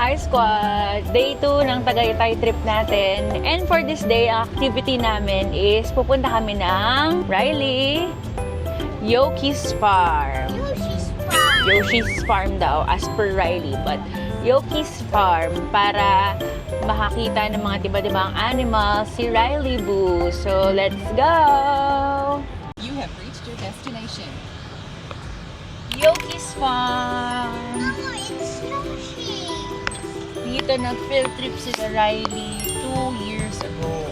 Hi Squad! Day 2 ng Tagaytay trip natin. And for this day, ang activity namin is pupunta kami ng Riley Yoki's Farm. Yoshi's Farm daw, as per Riley. But Yoki's Farm para makakita ng mga tiba-tibang animals si Riley Boo. So, let's go! You have reached your destination. Yoki's Farm! Mama, it's Yoshi. Dito nag-field trip si Riley 2 years ago.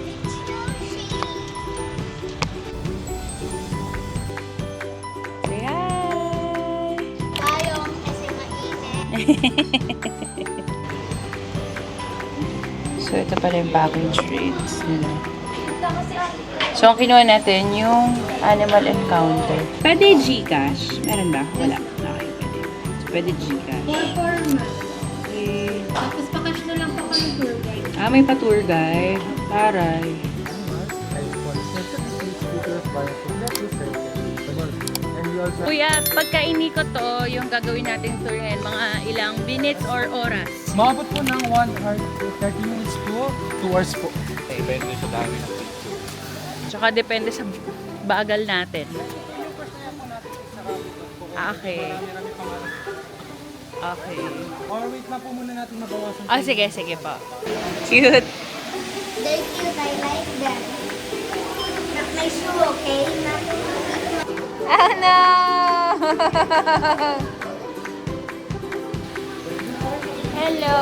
It's Yoshi. Say hi! Ayaw kasi mainit. So, ito pala yung bagong treats nila. So, ang kinuha natin yung animal encounter. Pwede Gcash? Meron ba? Wala. Okay, pwede. So, pwede Gcash. Okay. Tapos pakash na lang po kami tour guide. Ah, may pa-tour guide. Taray. Kuya, pagka inikot to, yung gagawin natin tour ngayon, mga ilang minutes or oras? Maabot po ng 1 hour to 30 minutes po, 2 hours po. Depende sa dami ng picture. Tsaka depende sa bagal natin. Okay. Okay. Or wait na po muna natin mabawasan. Oh, sige, sige po. Cute. They're cute. I like them. Not my shoe, okay? Oh no! Hello!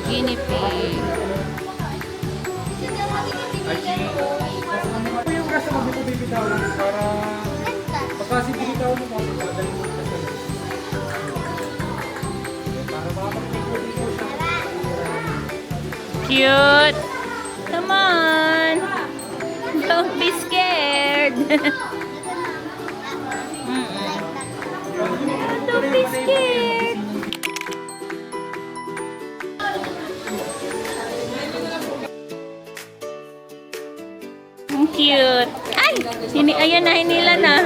Guinea pig. Ito yung rasa mo dito bibitawan para pagka si bibitawan mo, magaling mo na siya. Para makapag-picture dito siya. Cute! Come on! Don't be scared! Don't be scared! Ang cute! Ay! Ayan na, hinila na.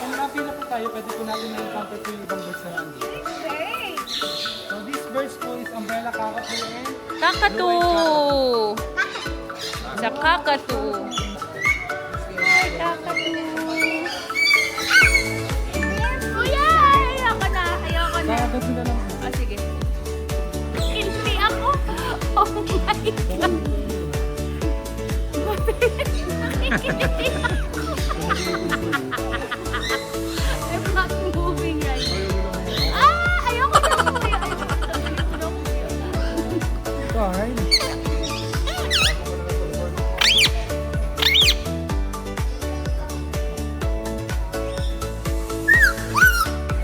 Kung napila po tayo, pwede po natin na-encounter po yung ibang birds na nandito. So this birds po is umbrella cockatoo and Kakatu! Sa kakatu. Hi, kakatu. Kuya! Ayoko na. Ayoko na. kakagat sila lang. Ah, sige. Hindi ako. Oh my God. I'm not moving right. Ah! Ayoko na. Ayoko na. Fine.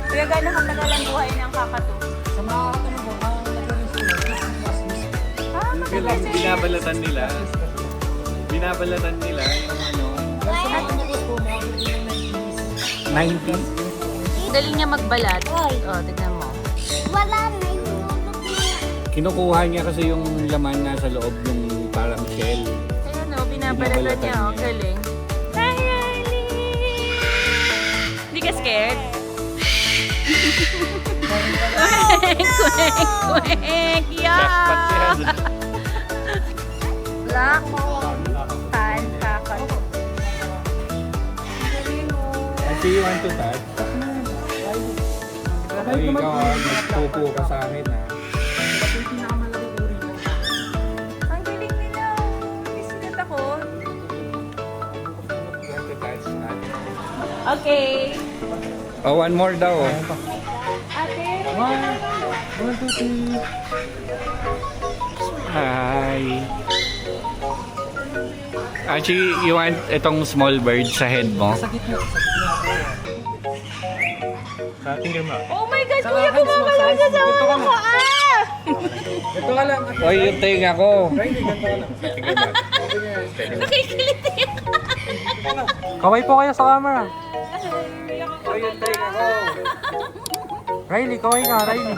Kuya, gano'n katagal ang buhay ng kakatu? Sa mga kakatanong po, nagkaroon sila. Ah, matagal na. Binabalatan nila yung ano. Sa mga kakatanong po, mga 90s. Dali niya magbalat. Oh, tignan mo. Wala na yung nulog niya. Kinukuha niya kasi yung laman nasa loob yung parang shell. Ayan o, binabalatan niya. Oh, galing. Hi, Riley! Hindi ka scared? Kwek, kwek, kwek! Jackpot Yeah! yan. Black tan kakatu. Kasi you want to touch? O ikaw magpupo ka sa akin ha. Ito yung pinakamalaking uri. Ang galing nila. Bisnet ako. You want to touch natin. Okay. Oh, one more daw. Ate, 1, 2, 3. Hi. Actually, you want itong small bird sa head mo? Sa gitna. Sa finger mo. Oh my God, Sa kuya, hands mo, gumagalaw sa siya sa hands mo. ulo ko. Ah! Ito ka lang. Oy, yung tinga ko. Riley, ganito ka lang. Nakikiliti. Kaway po kayo sa camera. Oy, yung tinga ko. Riley, kaway ka, Riley.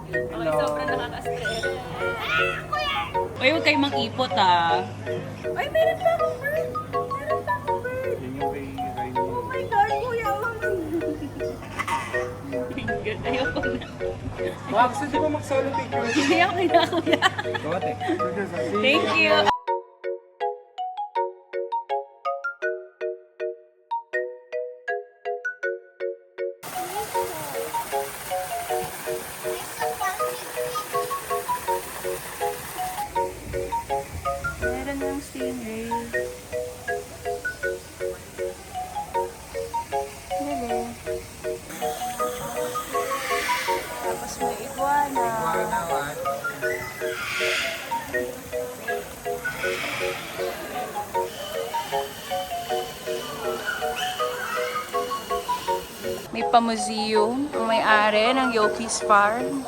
Okay, sobrang nakaka-stress. Uy, huwag kayong mag-ipot ah. Ay, meron pa akong bird. Meron pa akong bird. Oh my God, kuya. Good. Ayoko na. Wow, gusto di ba mag-solo picture? Hindi ako na, kuya. Kawate. Thank you. Meron ng stingray. Hello. Tapos may iguana. May pa-museum ang may-ari ng Yoki's Farm.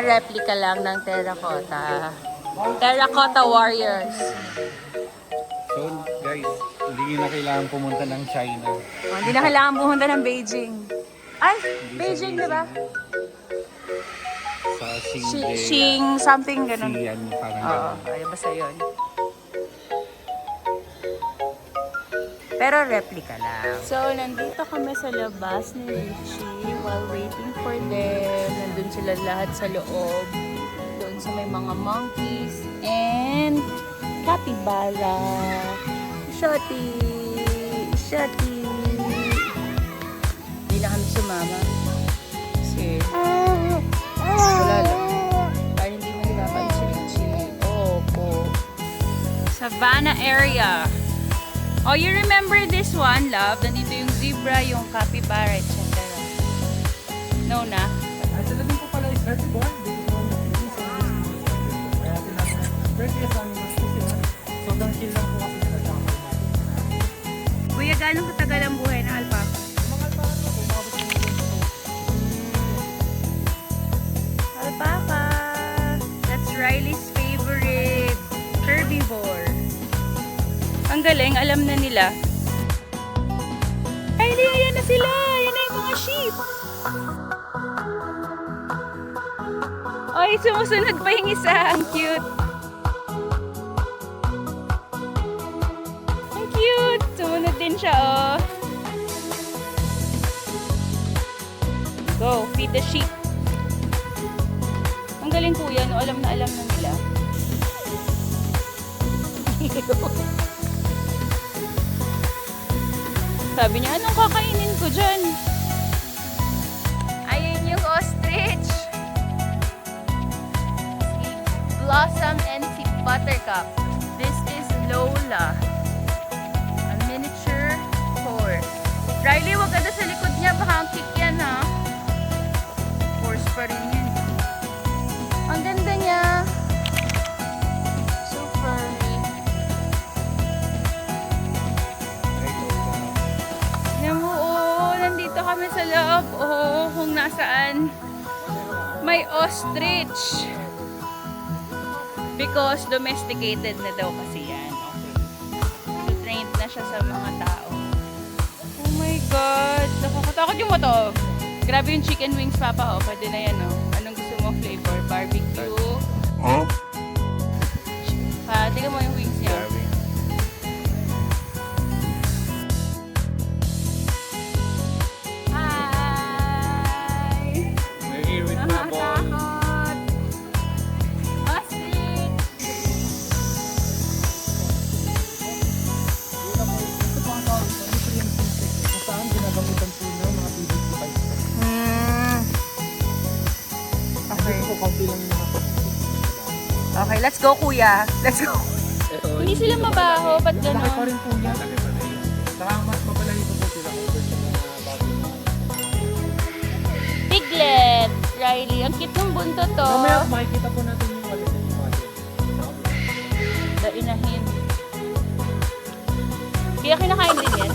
Replica lang ng terracotta. Terracotta Warriors. So, guys, hindi na kailangan pumunta ng China. Oh, hindi na kailangan pumunta ng Beijing. Ay, Beijing, di ba? Sa Xingde. Xing something ganun. Xi'an, parang Oo, ganun. ay, basta yun. Pero replica lang. So, nandito kami sa labas ni Richie while waiting for them. Nandun sila lahat sa loob. Doon sa may mga monkeys and capybara. Shotty! Shotty! Hindi na kami sumama. Kasi wala lang. Para hindi mahirapan si Richie. Opo. Savannah area. Oh, you remember this one, love? Nandito yung zebra, yung capybara, etc. No na? Ay, sila din po pala is early born. Kaya tinatawag. Birthday sa amin mas kasi so down kill lang po kasi nila sa amin. Kuya, gano'ng katagal ang buhay ng alpaca? Mga alpaca po, umabot ng Alpaca! That's Riley's favorite herbivore. Ang galing, alam na nila. Riley, ayan na sila! Ayan na yung mga sheep! Ay, sumusunod pa yung isa. Ang cute! Ang cute! Sumunod din siya, oh. Go, feed the sheep. Ang galing kuya, no? Alam na nila. Sabi niya, anong kakainin ko dyan? Ayun yung ostrich. Si Blossom and si Buttercup. This is Lola. A miniature horse. Riley, wag ka na sa likod niya. Baka ang kick yan, ha? Horse pa rin yun. Ang ganda niya. So furry. Nandito kami sa loob. Oh, kung nasaan may ostrich. Because domesticated na daw kasi yan. Okay. So, trained na siya sa mga tao. Oh my God. Nakakatakot yung moto. Grabe yung chicken wings, Papa. Oh, pwede na yan, oh. Anong gusto mo flavor? Barbecue? Huh? Tingnan mo yung wings niya. We're here with my boy. Nakakatakot. Ostrich! Ito po ang tawag sa nutrient insect kung saan ginagamitan po ng mga tubig po kayo. Okay. Ito po, kaunti lang yung mga Okay, let's go kuya. Let's go. Hindi sila mabaho. Ba't Laki pa gano'n? rin po yan. Saka mas mabalahibo po sila over sa mga bago. Piglet. Riley, ang cute ng buntot to. Mamaya makikita po natin yung ulit ng mga The inahin. Pinakain din yan.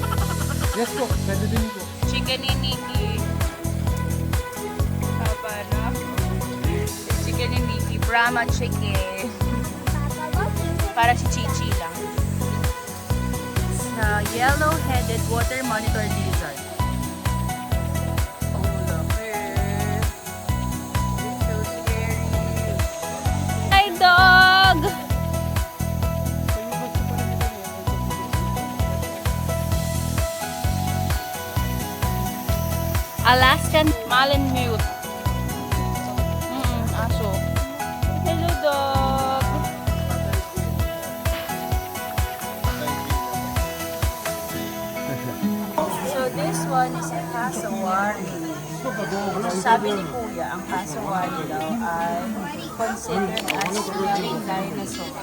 Yes po, pwede din po. Chicken niniki. Papa, no? Chicken niniki. Brahma chicken. Para si Chichi lang. Sa yellow-headed water monitor lizard. Oh, laki. It's so scary. Hi, dog! Alaskan Malamute. Aso. Hello, dog. So this one is a cassowary. Sabi ni Kuya, ang cassowary daw ay considered as marine dinosaur.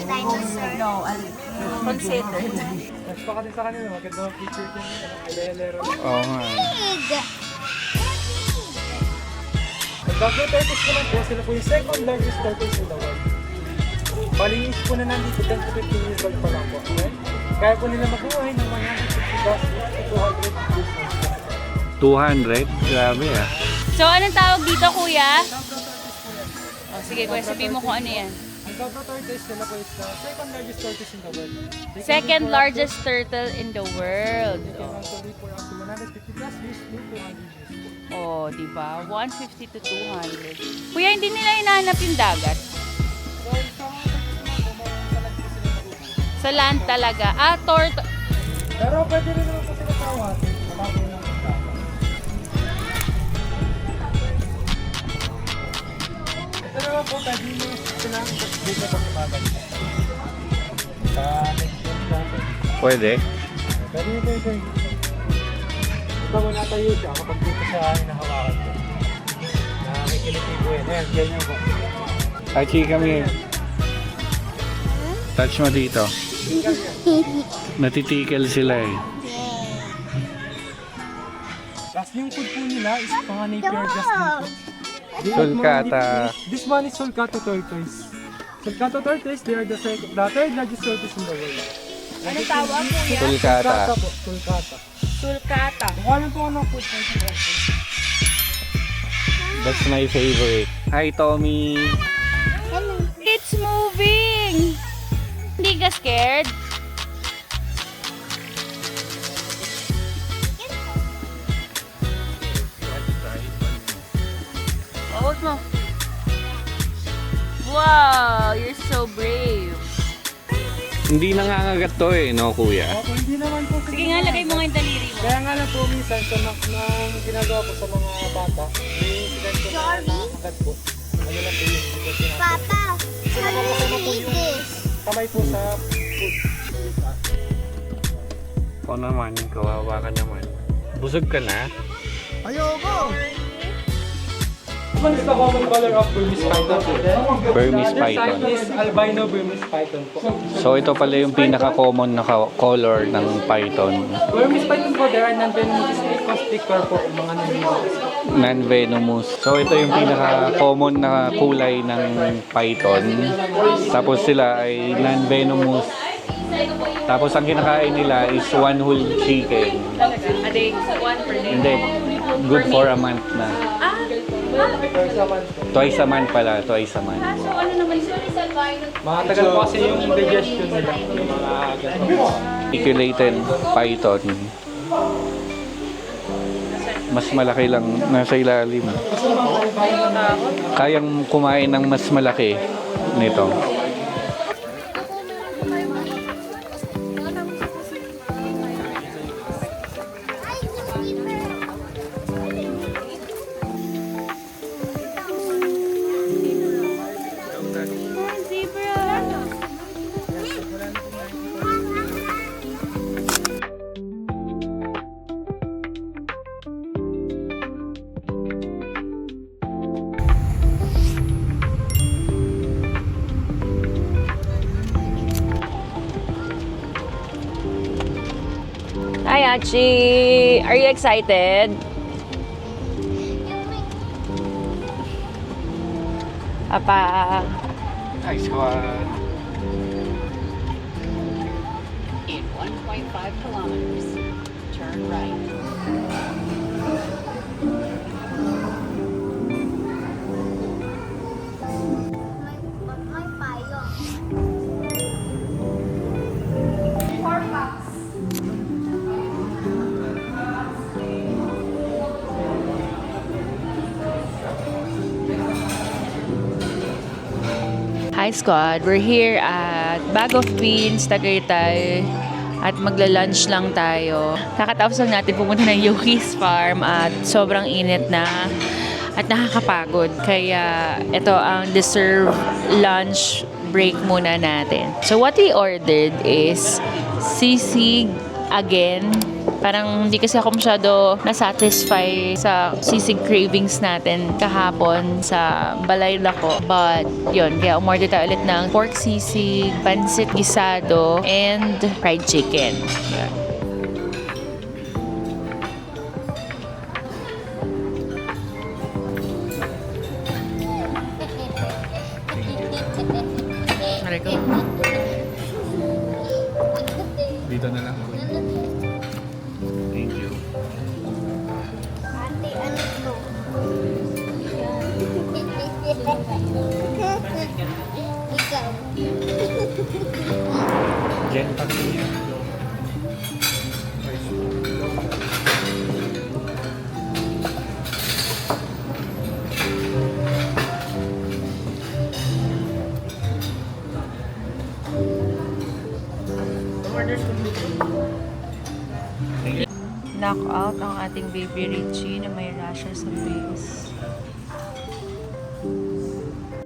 Dinosaur. No, considered. Mas pa ka din sa kanila, maganda ang picture din. Ele-elero. Oo nga. Big. Ang Doggo tortoise naman po, sila po yung second largest tortoise in the world. Bali, po na nandito 10 to 15 years old pa lang po. Okay? Kaya po nila mabuhay ng 150 to 200 years old. 200? Grabe ah. So, anong tawag dito, Kuya? Oh, sige, Kuya, sabihin mo kung ano yan. Ang Doggo tortoise nila po is the second largest tortoise in the world. They can Second live for largest turtle in the world. They can also live for up to 150 plus years to 200 years po. Oh, di ba? 150 to 200. Kuya, hindi nila hinahanap yung dagat. So, sa mga tortoise naman po, mga talaga sila mabuhay. Sa land talaga. Ah, Pero pwede rin naman po sila sa awatin. Malabo lang ang dagat. Ito naman po, pwede nyo silang dito pag umagal. Sa next month natin. Pwede? Pwede nyo kayo sir. Ito mo natayo siya kapag dito sa hinahawakan ko. Na may kilitibo yan. Ayan, ganyan po. Hachi kami. Touch mo dito. Natitikel sila eh. Tapos yung food po nila is mga napier grass din po. They eat more Sulcata. leafy- This one is Sulcata tortoise. Sulcata tortoise, they are the third largest tortoise in the world. Ano tawag, Kuya? Sulcata. Po, Sulcata. Sulcata. Kung alam po anong food ng tortoise. That's my favorite. Hi, Tommy. It's moving! Hindi ka scared? Hold mo. Wow, you're so brave. Hindi nangangagat to eh, no kuya? Opo, hindi naman po. Sige nga, lagay mo nga yung daliri mo. Kaya nga lang po minsan sa nang ginagawa ko sa mga bata, may incident ko na nakakagat po. Ano lang po yun, because yun, Papa, how do you eat this? kamay po sa food. Ako naman, kawawa ka naman. Busog ka na? Ayoko! What is the common color of Burmese python? Burmese The other python. side is albino Burmese python po. So ito pala yung pinaka-common na color ng python. Burmese python po, there are non-venomous constrictor po, mga non-venomous. Non-venomous. So ito yung pinaka-common na kulay ng python. Tapos sila ay non-venomous. Tapos ang kinakain nila is one whole chicken. A day, one per day. Hindi, good for a month na. Twice a month pala, twice a month. So ano naman yun? Matagal po kasi yung digestion nila, yung mga ganito. Articulated python. Mas malaki lang nasa ilalim. Kayang kumain ng mas malaki nito. Hi, Achi. Are you excited? Papa. Nice one. 5 kilometers. Turn right. May payo. Hi squad, we're here at Bag of Beans, Tagaytay. At magla-lunch lang tayo. Kakatapos lang natin pumunta ng Yoki's Farm at sobrang init na at nakakapagod. Kaya ito ang deserve lunch break muna natin. So what we ordered is sisig again. Parang hindi kasi ako masyado nasatisfy sa sisig cravings natin kahapon sa Balayla ko. But yun, kaya umorder tayo ulit ng pork sisig, pancit gisado, and fried chicken. Yun. Aray ko. Dito na lang. Thank you. Ate, ano to? Ikaw. Jen, pati niya. Knock out ang ating baby Richie na may rashes sa face.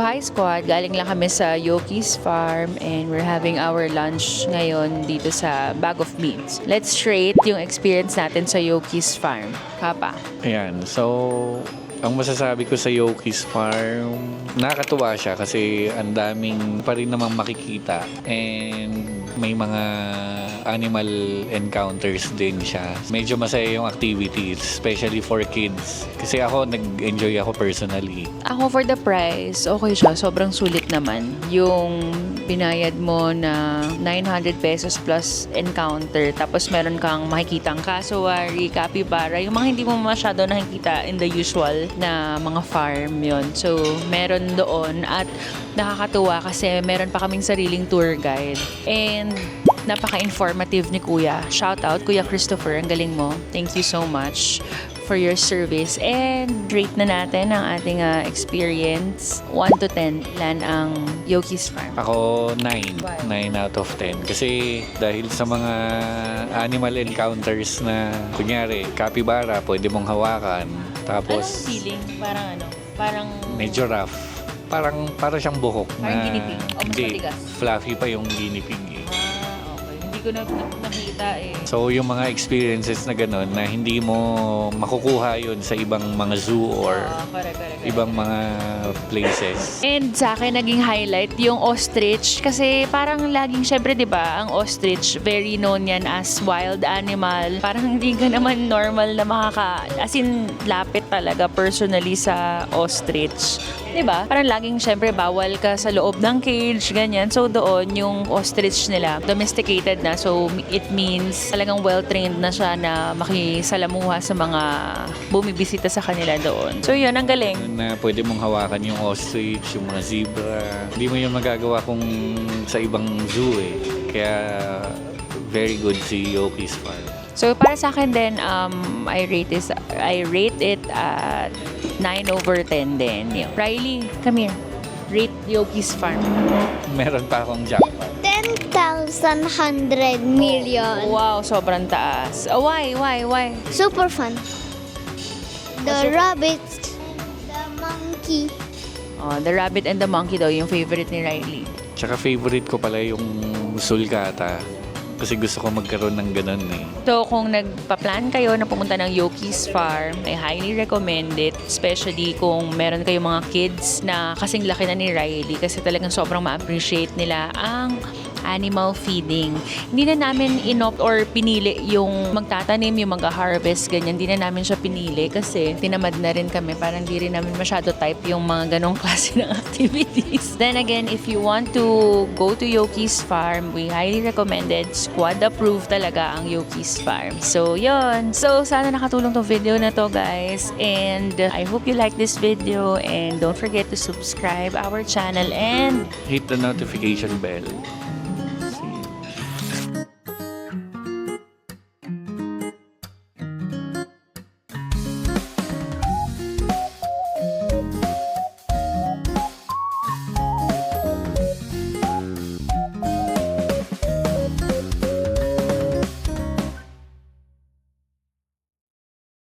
Hi squad, galing lang kami sa Yoki's Farm and we're having our lunch ngayon dito sa Bag of Beans. Let's rate yung experience natin sa Yoki's Farm. Papa. Ayan, so ang masasabi ko sa Yoki's Farm, nakakatuwa siya kasi ang daming pa rin namang makikita and may mga animal encounters din siya. Medyo masaya yung activities, especially for kids. Kasi ako, nag-enjoy ako personally. Ako for the price, okay siya. Sobrang sulit naman. Yung binayad mo na 900 pesos plus encounter. Tapos meron kang makikitang cassowary, capybara. Yung mga hindi mo masyado nakikita in the usual na mga farm yon. So, meron doon at nakakatuwa kasi meron pa kaming sariling tour guide. And napaka-informative ni Kuya. Shout out, Kuya Christopher. Ang galing mo. Thank you so much for your service. And rate na natin ang ating experience. 1 to 10. Ilan ang Yoki's Farm? Ako, 9. 9 out of 10. Kasi dahil sa mga animal encounters na, kunyari, capybara, pwede mong hawakan. Tapos, Anong feeling? Parang ano? Parang... medyo rough. Parang siyang buhok. Parang na, guinea pig. O mas hindi, matigas? fluffy pa yung guinea pig eh. Okay. Hindi ko nakita eh. So, yung mga experiences na gano'n na hindi mo makukuha yun sa ibang mga zoo or Correct. ibang mga places. And sa akin, naging highlight yung ostrich. Kasi parang laging, syempre, di ba, ang ostrich, very known yan as wild animal. Parang hindi ka naman normal na as in, lapit talaga personally sa ostrich. Di ba? Parang laging, syempre, bawal ka sa loob ng cage, ganyan. So, doon, yung ostrich nila, domesticated na. So, it means talagang well-trained na siya na makisalamuha sa mga bumibisita sa kanila doon. So, yun, ang galing. Na pwede mong hawakan yung ostrich, yung mga zebra. Hindi mo yun magagawa kung sa ibang zoo eh. Kaya very good si Yoki's Farm. So, para sa akin din, I rate it at 9/10 din. Riley, come here. Rate Yoki's Farm. Meron pa akong jackpot. 10,100 million. Wow, sobrang taas. Why? Super fun. The rabbit, the monkey. Oh, the rabbit and the monkey daw, yung favorite ni Riley. Tsaka favorite ko pala yung sulcata. Kasi gusto ko magkaroon ng ganun eh. So, kung nagpa-plan kayo na pumunta ng Yoki's Farm, I highly recommend it. Especially kung meron kayong mga kids na kasing laki na ni Riley. Kasi talagang sobrang ma-appreciate nila ang animal feeding. Hindi na namin inopt or pinili yung magtatanim, yung mag-harvest, ganyan. Hindi na namin siya pinili kasi tinamad na rin kami. Parang di rin namin masyado type yung mga ganong klase ng activities. Then again, if you want to go to Yoki's Farm, we highly recommended. Squad approved talaga ang Yoki's Farm. So, yun. So, sana nakatulong tong video na to, guys. And I hope you like this video. And don't forget to subscribe our channel and Hit the notification bell